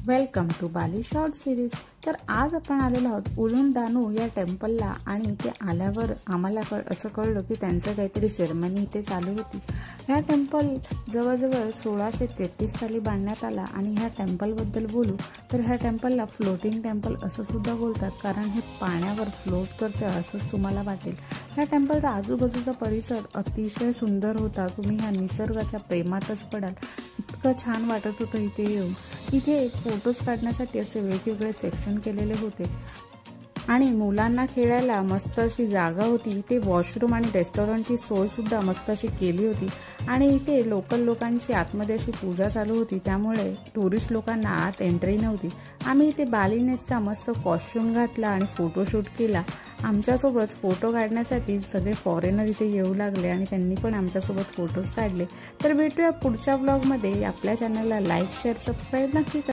Welcome to बाली short series. तर आज आपण आलेलो आहोत उलुंदानू या टेम्पलला आणि ते आल्यावर आम्हाला असं कळलं की त्यांचं काहीतरी सेरेमनी इथे चालू होती। ह्या टेम्पल जवळजवळ 1633 साली बांधण्यात आला आणि ह्या टेम्पलबद्दल बोलू तर ह्या टेम्पलला फ्लोटिंग टेम्पल असं सुद्धा बोलतात, कारण हे पाण्यावर फ्लोट करते असंच तुम्हाला वाटेल। ह्या टेम्पलचा आजूबाजूचा परिसर अतिशय सुंदर होता। तुम्ही ह्या निसर्गाच्या प्रेमातच पडाल, इतकं छान वाटत होतं इथे येऊन। इथे फोटोज काढण्यासाठी असे वेगवेगळे सेक्शन केलेले होते आणि मुलांना खेळायला मस्त अशी जागा होती। इथे वॉशरूम आणि रेस्टॉरंटची सोय सुद्धा मस्त अशी केली होती आणि इथे लोकल लोकांची आतमध्ये अशी पूजा चालू होती, त्यामुळे टुरिस्ट लोकांना आत एंट्री नव्हती। आम्ही इथे बालीनेसचा मस्त कॉस्ट्यूम घातला आणि फोटोशूट केला। आमच्यासोबत फोटो काढण्यासाठी सगळे फॉरेनर इथे येऊ लागले आणि त्यांनी पण आमच्यासोबत फोटोज काढले। तर भेटूया पुढच्या ब्लॉगमध्ये। आपल्या चॅनलला लाईक शेअर सबस्क्राईब नक्की करा।